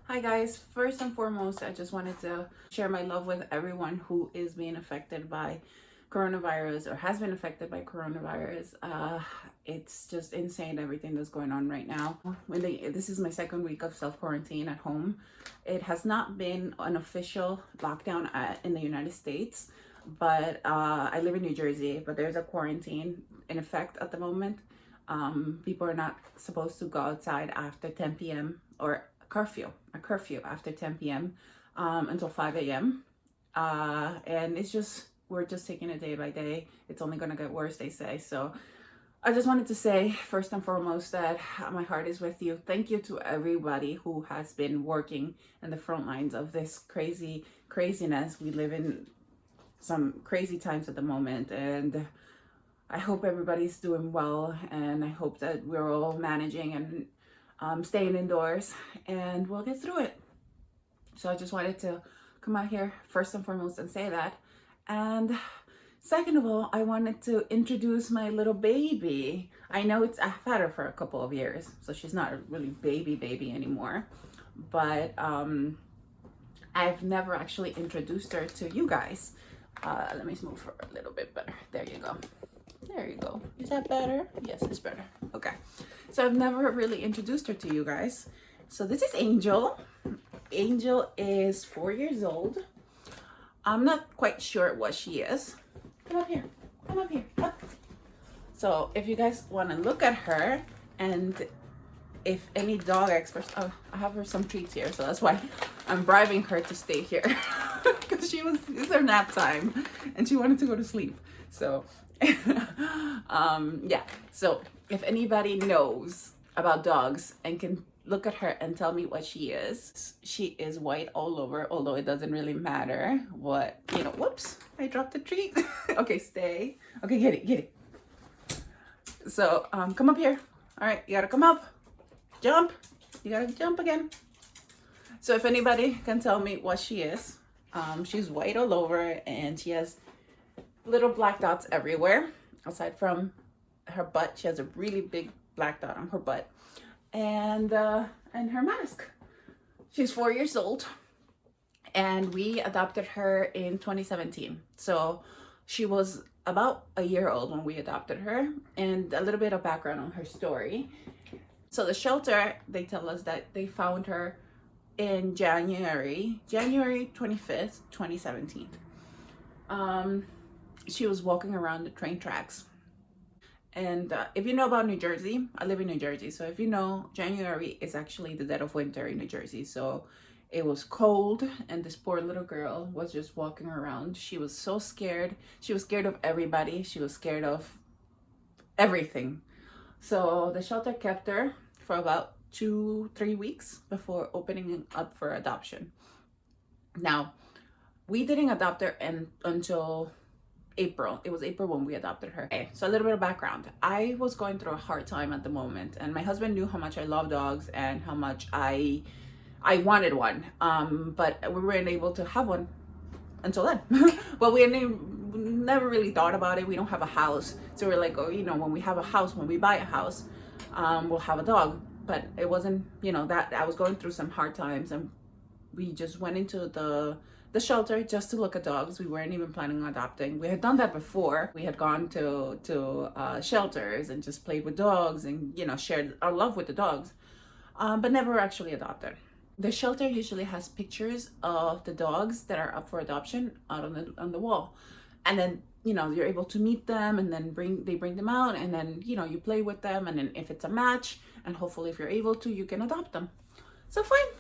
Hi guys, first and foremost, I just wanted to share my love with everyone who is being affected by coronavirus or has been affected by coronavirus. It's just insane everything that's going on right now. This is my second week of self-quarantine at home. It has not been an official lockdown in the United States, but I live in New Jersey, but there's a quarantine in effect at the moment. People are not supposed to go outside after 10 p.m. or a curfew after 10 p.m. Until 5 a.m. And we're just taking it day by day. It's only gonna get worse, they say. So I just wanted to say, first and foremost, that my heart is with you. Thank you to everybody who has been working in the front lines of this craziness. We live in some crazy times at the moment, and I hope everybody's doing well, and I hope that we're all managing and staying indoors, and we'll get through it. So I just wanted to come out here first and foremost and say that. And second of all, I wanted to introduce my little baby. I've had her for a couple of years, so she's not a really baby anymore. But I've never actually introduced her to you guys. Let me move her a little bit better. There you go. There you go. Is that better? Yes, it's better. Okay. So I've never really introduced her to you guys. So this is Angel. Angel is 4 years old. I'm not quite sure what she is. Come up here. Come up here. Up. So if you guys want to look at her, and if any dog experts, oh, I have her some treats here, so that's why I'm bribing her to stay here because it's her nap time and she wanted to go to sleep. So yeah, so if anybody knows about dogs and can look at her and tell me what she is white all over, although it doesn't really matter what, whoops, I dropped the treat. Okay, stay. Okay, get it. So come up here. All right, you gotta come up, jump, you gotta jump again. So if anybody can tell me what she is, she's white all over, and she has little black dots everywhere. Aside from her butt, she has a really big black dot on her butt, and her mask. She's 4 years old, and we adopted her in 2017. So she was about a year old when we adopted her. And a little bit of background on her story. So the shelter, they tell us that they found her in January 25th, 2017. She was walking around the train tracks. And if you know about New Jersey, I live in New Jersey. So if you know, January is actually the dead of winter in New Jersey. So it was cold, and this poor little girl was just walking around. She was so scared. She was scared of everybody. She was scared of everything. So the shelter kept her for about 2-3 weeks before opening up for adoption. Now, we didn't adopt her until April. It was April when we adopted her. Okay, so a little bit of background. I was going through a hard time at the moment, and my husband knew how much I love dogs and how much I wanted one. But we weren't able to have one until then. Well, we never really thought about it. We don't have a house, so we're like, oh, when we have a house, when we buy a house, we'll have a dog. But it wasn't, that I was going through some hard times, and we just went into the shelter just to look at dogs. We weren't even planning on adopting. We had done that before. We had gone to shelters and just played with dogs and shared our love with the dogs, but never actually adopted. The shelter usually has pictures of the dogs that are up for adoption out on the wall, and then you're able to meet them, and then they bring them out, and then you play with them, and then if it's a match, and hopefully if you're able to, you can adopt them. So fine.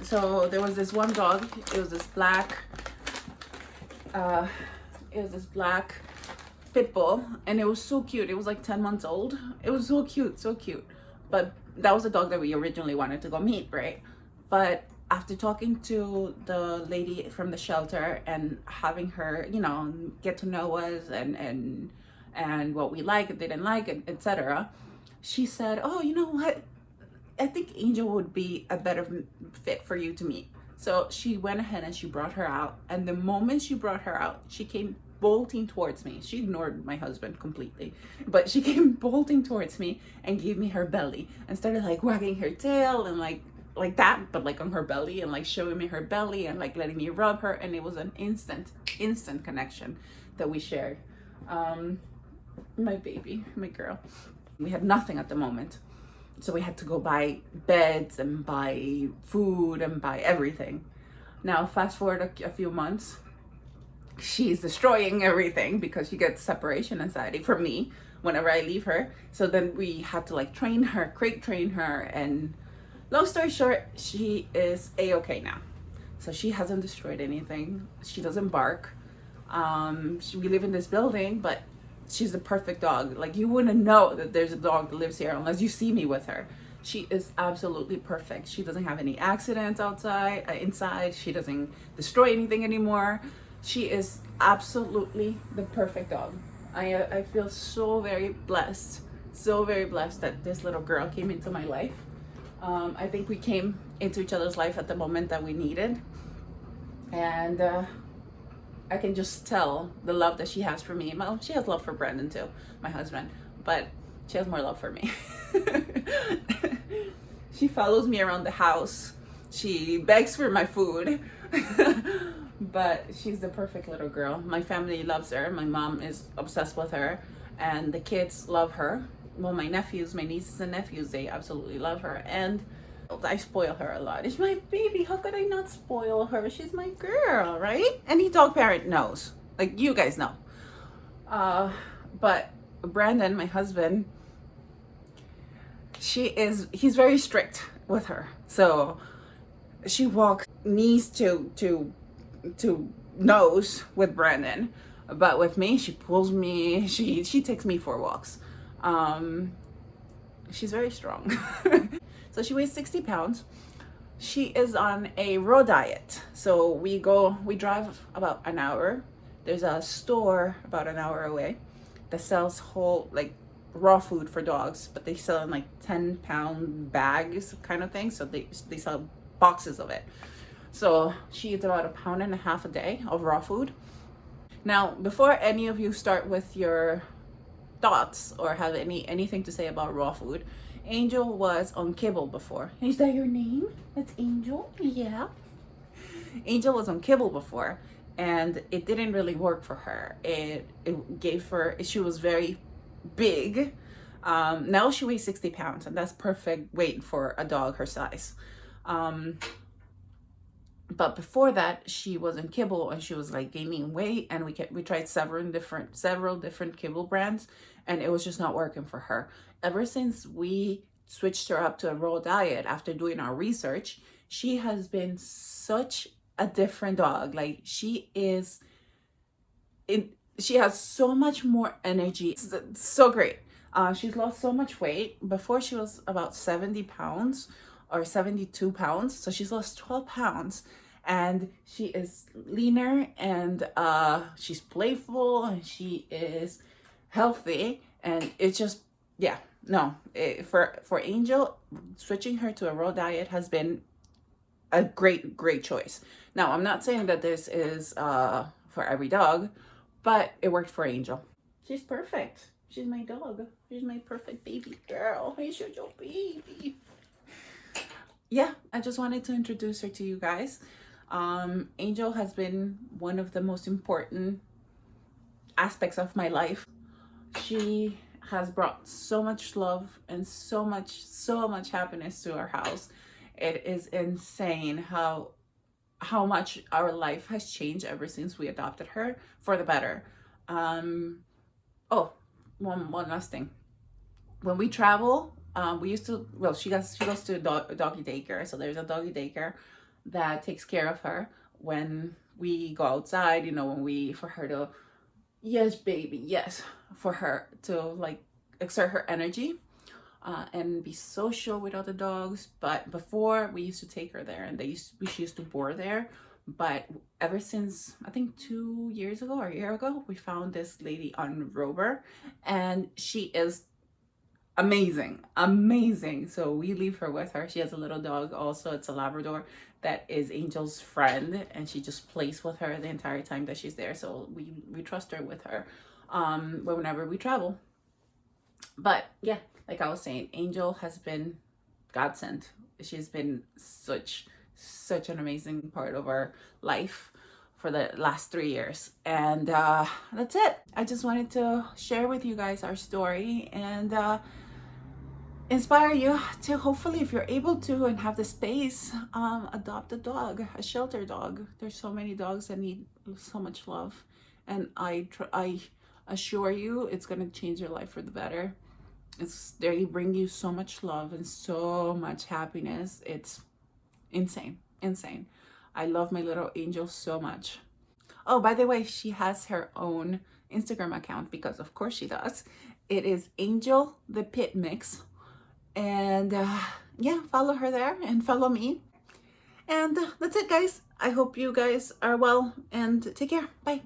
So there was this one dog. It was this black pit bull, and it was so cute. It was like 10 months old. It was so cute. But that was the dog that we originally wanted to go meet, right? But after talking to the lady from the shelter and having her, get to know us and what we like and didn't like, etc., she said, oh, you know what? I think Angel would be a better fit for you to meet. So she went ahead and she brought her out. And the moment she brought her out, she came bolting towards me. She ignored my husband completely, but she came bolting towards me and gave me her belly and started like wagging her tail and like like that, but like on her belly, and like showing me her belly and like letting me rub her, and it was an instant connection that we shared. My baby, my girl. We had nothing at the moment, so we had to go buy beds and buy food and buy everything. Now fast forward a few months, she's destroying everything because she gets separation anxiety from me whenever I leave her. So then we had to like train her, crate train her, and long story short, she is a-okay now. So she hasn't destroyed anything. She doesn't bark. We live in this building, but she's the perfect dog. Like, you wouldn't know that there's a dog that lives here unless you see me with her. She is absolutely perfect. She doesn't have any accidents inside. She doesn't destroy anything anymore. She is absolutely the perfect dog. I feel so very blessed that this little girl came into my life. I think we came into each other's life at the moment that we needed, and I can just tell the love that she has for me. Well, she has love for Brandon too, my husband, but she has more love for me. She follows me around the house. She begs for my food. But she's the perfect little girl. My family loves her. My mom is obsessed with her, and the kids love her. Well, my nephews, my nieces and nephews, they absolutely love her, and I spoil her a lot. It's my baby. How could I not spoil her? She's my girl, right? Any dog parent knows. Like, you guys know. But Brandon, my husband, he's very strict with her. So she walks knees to nose with Brandon, but with me, she pulls me. She takes me for walks. She's very strong. So she weighs 60 pounds. She is on a raw diet. So we drive about an hour. There's a store about an hour away that sells whole, like, raw food for dogs, but they sell in like 10-pound bags kind of thing. So they sell boxes of it. So she eats about 1.5 pounds a day of raw food. Now, before any of you start with your thoughts or have anything to say about raw food, Angel was on kibble before. Is that your name? That's Angel? Yeah. Angel was on kibble before, and it didn't really work for her. It gave her, she was very big. Now she weighs 60 pounds, and that's perfect weight for a dog her size. But before that, she was in kibble and she was like gaining weight, and we tried several different kibble brands, and it was just not working for her. Ever since we switched her up to a raw diet after doing our research, she has been such a different dog. Like, she has so much more energy. It's so great. She's lost so much weight. Before, she was about 70 pounds or 72 pounds. So she's lost 12 pounds, and she is leaner, and she's playful, and she is healthy. And it's just, yeah, no, for Angel, switching her to a raw diet has been a great choice. Now, I'm not saying that this is for every dog, but it worked for Angel. She's perfect. She's my dog. She's my perfect baby girl. Hey, she's your baby. Yeah, I just wanted to introduce her to you guys. Angel has been one of the most important aspects of my life. She has brought so much love and so much happiness to our house. It is insane how much our life has changed ever since we adopted her for the better. Oh, one last thing. When we travel, we used to, well, she goes to a doggy daycare. So there's a doggy daycare that takes care of her when we go outside, for her to, yes, baby, yes, for her to like exert her energy and be social with other dogs. But before, we used to take her there, and she used to board there. But ever since, I think 2 years ago or a year ago, we found this lady on Rover, and she is amazing. So we leave her with her. She has a little dog also. It's a Labrador that is Angel's friend, and she just plays with her the entire time that she's there. So we trust her with her whenever we travel. But yeah, like I was saying, Angel has been godsend. she's been such an amazing part of our life for the last 3 years. And that's it. I just wanted to share with you guys our story and inspire you to, hopefully, if you're able to and have the space, adopt a dog, a shelter dog. There's so many dogs that need so much love, and I assure you it's going to change your life for the better. They bring you so much love and so much happiness. It's insane. I love my little angel so much. Oh, by the way, she has her own Instagram account, because of course she does. It is Angel the Pit Mix. And yeah, follow her there and follow me. And that's it, guys. I hope you guys are well, and take care. Bye.